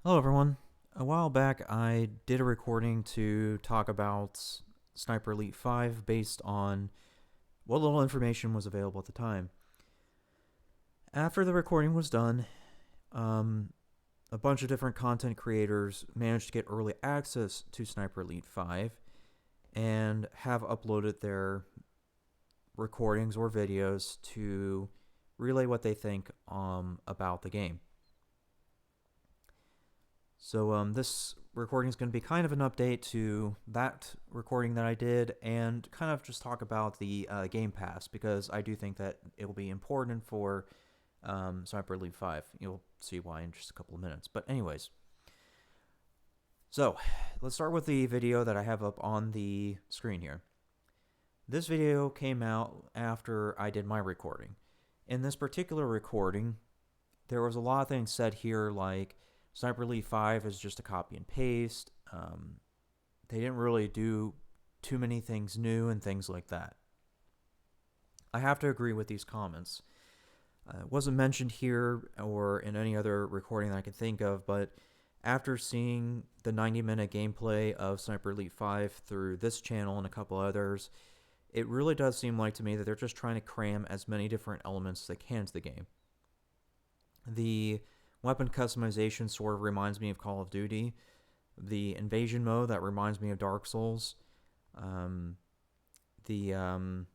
Hello, everyone. A while back, I did a recording to talk about Sniper Elite 5 based on what little information was available at the time. After the recording was done, um, a bunch of different content creators managed to get early access to Sniper Elite 5 and have uploaded their recordings or videos to relay what they think about the game. So this recording is going to be kind of an update to that recording that I did and kind of just talk about the Game Pass because I do think that it will be important for Sniper Elite 5. You'll see why in just a couple of minutes. But anyways, so let's start with the video that I have up on the screen here. This video came out after I did my recording. In this particular recording, there was a lot of things said here like Sniper Elite 5 is just a copy and paste. They didn't really do too many things new and things like that. I have to agree with these comments. It wasn't mentioned here or in any other recording that I can think of, but after seeing the 90-minute gameplay of Sniper Elite 5 through this channel and a couple others, it really does seem like to me that they're just trying to cram as many different elements as they can into the game. The weapon customization sort of reminds me of Call of Duty. The invasion mode, that reminds me of Dark Souls. The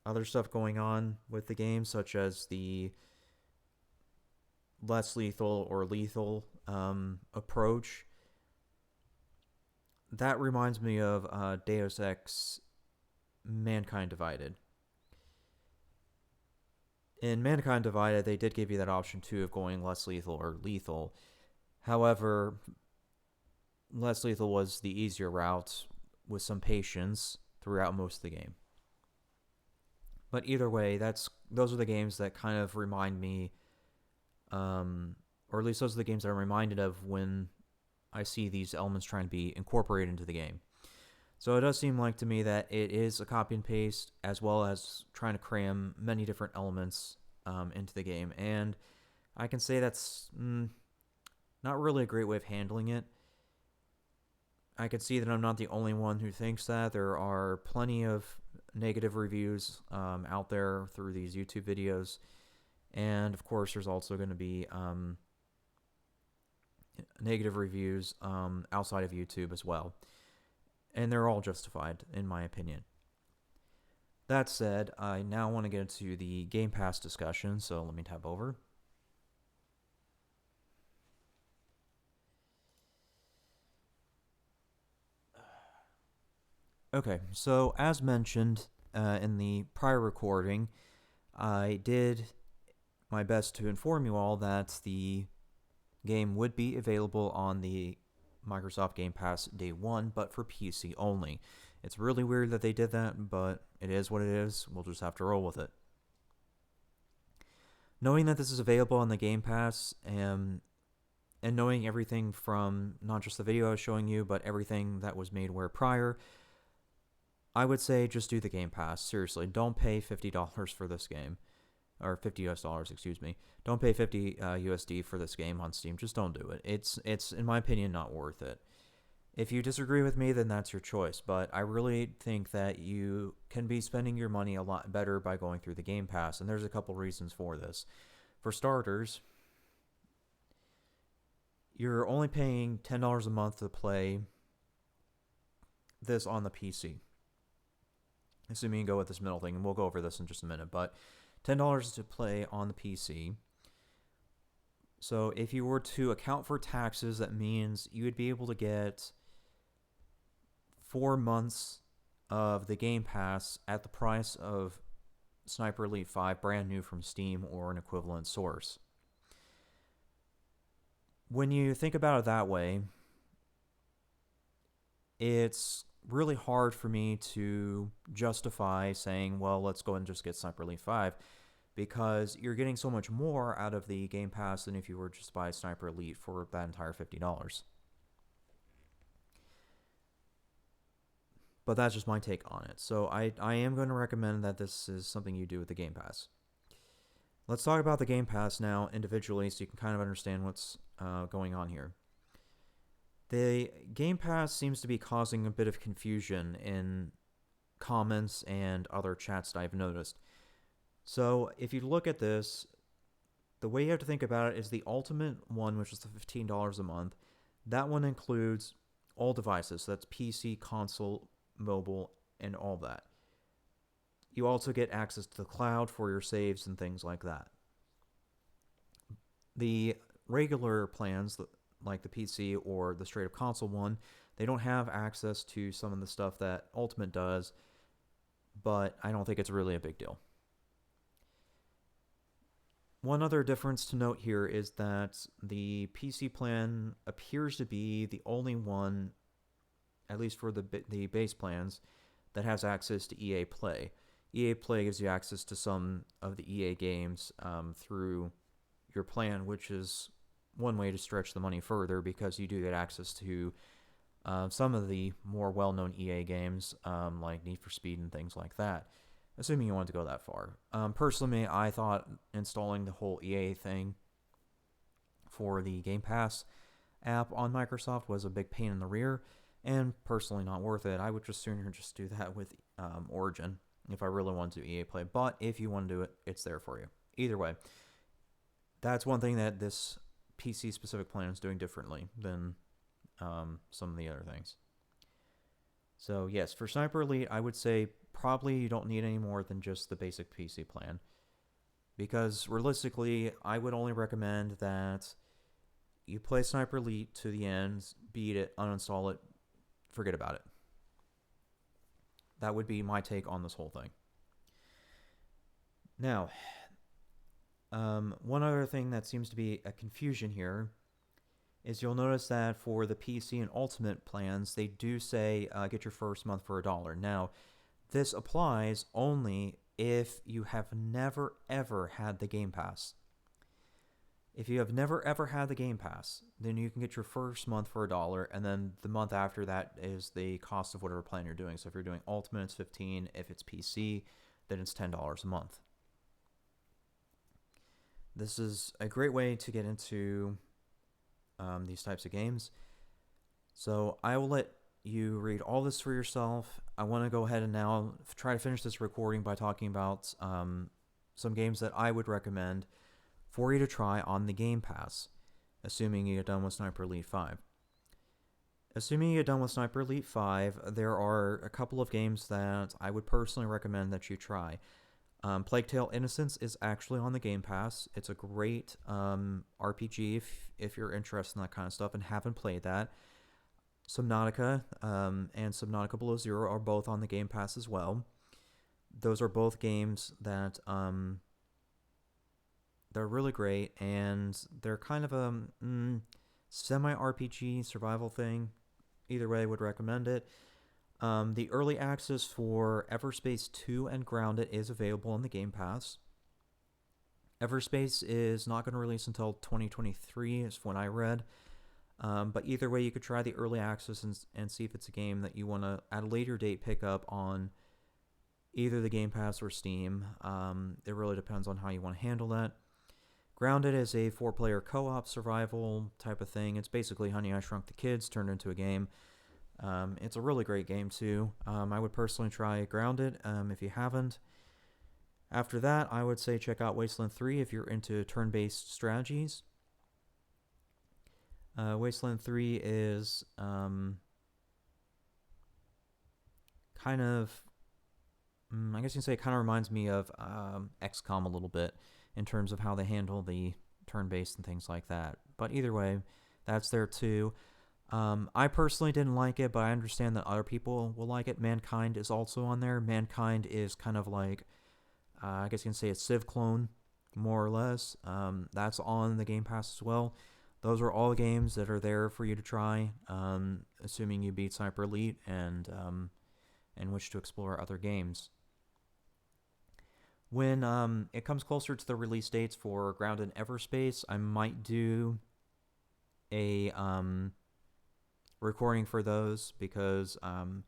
other stuff going on with the game, such as the less lethal or lethal approach, that reminds me of Deus Ex Mankind Divided. In Mankind Divided, they did give you that option too of going less lethal or lethal. However, less lethal was the easier route with some patience throughout most of the game. But either way, those are the games that kind of remind me, or at least those are the games that I'm reminded of when I see these elements trying to be incorporated into the game. So it does seem like to me that it is a copy and paste as well as trying to cram many different elements into the game. And I can say that's not really a great way of handling it. I can see that I'm not the only one who thinks that. There are plenty of negative reviews out there through these YouTube videos. And of course, there's also going to be negative reviews outside of YouTube as well. And they're all justified, in my opinion. That said, I now want to get into the Game Pass discussion, so let me tab over. Okay, so as mentioned in the prior recording, I did my best to inform you all that the game would be available on the Microsoft Game Pass day one, but for PC only. It's really weird that they did that, but it is what it is. We'll just have to roll with it. Knowing that this is available on the Game Pass and knowing everything from not just the video I was showing you, but everything that was made where prior, I would say just do the Game Pass. Seriously, don't pay $50 for this game. Or $50 US, excuse me. Don't pay 50 USD for this game on Steam. Just don't do it. It's in my opinion not worth it. If you disagree with me, then that's your choice. But I really think that you can be spending your money a lot better by going through the Game Pass, and there's a couple reasons for this. For starters, you're only paying $10 a month to play this on the PC. Assuming you go with this middle thing, and we'll go over this in just a minute, but $10 to play on the PC. So if you were to account for taxes, that means you would be able to get 4 months of the Game Pass at the price of Sniper Elite 5 brand new from Steam or an equivalent source. When you think about it that way, it's really hard for me to justify saying, well, let's go and just get Sniper Elite 5, because you're getting so much more out of the Game Pass than if you were just to buy Sniper Elite for that entire $50. But that's just my take on it. So I am going to recommend that this is something you do with the Game Pass. Let's talk about the Game Pass now individually so you can kind of understand what's going on here. The Game Pass seems to be causing a bit of confusion in comments and other chats that I've noticed. So if you look at this, the way you have to think about it is the ultimate one, which is the $15 a month. That one includes all devices. So that's PC, console, mobile, and all that. You also get access to the cloud for your saves and things like that. The regular plans, like the PC or the straight up console one, they don't have access to some of the stuff that Ultimate does, but I don't think it's really a big deal. One other difference to note here is that the PC plan appears to be the only one, at least for the base plans, that has access to EA Play. EA Play gives you access to some of the EA games through your plan, which is one way to stretch the money further because you do get access to some of the more well-known EA games like Need for Speed and things like that, assuming you want to go that far. Personally, I thought installing the whole EA thing for the Game Pass app on Microsoft was a big pain in the rear, and personally not worth it. I would just sooner just do that with Origin if I really want to do EA Play. But if you want to do it, it's there for you. Either way, that's one thing that this PC-specific plan is doing differently than some of the other things. So yes, for Sniper Elite, I would say probably you don't need any more than just the basic PC plan. Because realistically, I would only recommend that you play Sniper Elite to the end, beat it, uninstall it, forget about it. That would be my take on this whole thing. Now, one other thing that seems to be a confusion here is you'll notice that for the PC and Ultimate plans, they do say get your first month for $1. Now, this applies only if you have never ever had the Game Pass. If you have never ever had the Game Pass, then you can get your first month for $1, and then the month after that is the cost of whatever plan you're doing. So if you're doing Ultimate, it's $15. If it's PC, then it's $10 a month. This is a great way to get into these types of games. So I will let you read all this for yourself. I want to go ahead and now try to finish this recording by talking about some games that I would recommend for you to try on the Game Pass, assuming you get done with Sniper Elite 5. Assuming you get done with Sniper Elite 5, there are a couple of games that I would personally recommend that you try. Plague Tale Innocence is actually on the Game Pass. It's a great RPG if you're interested in that kind of stuff and haven't played that. Subnautica and Subnautica Below Zero are both on the Game Pass as well. Those are both games that they're really great, and they're kind of a semi-RPG survival thing. Either way, I would recommend it. The early access for Everspace 2 and Grounded is available on the Game Pass. Everspace is not going to release until 2023, is when I read. But either way, you could try the early access and see if it's a game that you want to, at a later date, pick up on either the Game Pass or Steam. It really depends on how you want to handle that. Grounded is a 4-player co-op survival type of thing. It's basically Honey, I Shrunk the Kids turned into a game. It's a really great game too. I would personally try Grounded if you haven't. After that, I would say check out Wasteland 3 if you're into turn-based strategies. Wasteland 3 is kind of, I guess you can say it kind of reminds me of XCOM a little bit in terms of how they handle the turn-based and things like that. But either way, that's there too. I personally didn't like it, but I understand that other people will like it. Mankind is also on there. Mankind is kind of like, I guess you can say a Civ clone, more or less. That's on the Game Pass as well. Those are all games that are there for you to try, assuming you beat Sniper Elite and wish to explore other games. When it comes closer to the release dates for Grounded and Everspace, I might do a recording for those because I'm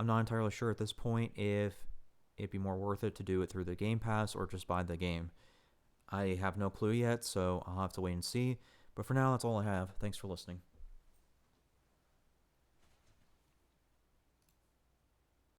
not entirely sure at this point if it'd be more worth it to do it through the Game Pass or just buy the game. I have no clue yet, so I'll have to wait and see. But for now, that's all I have. Thanks for listening.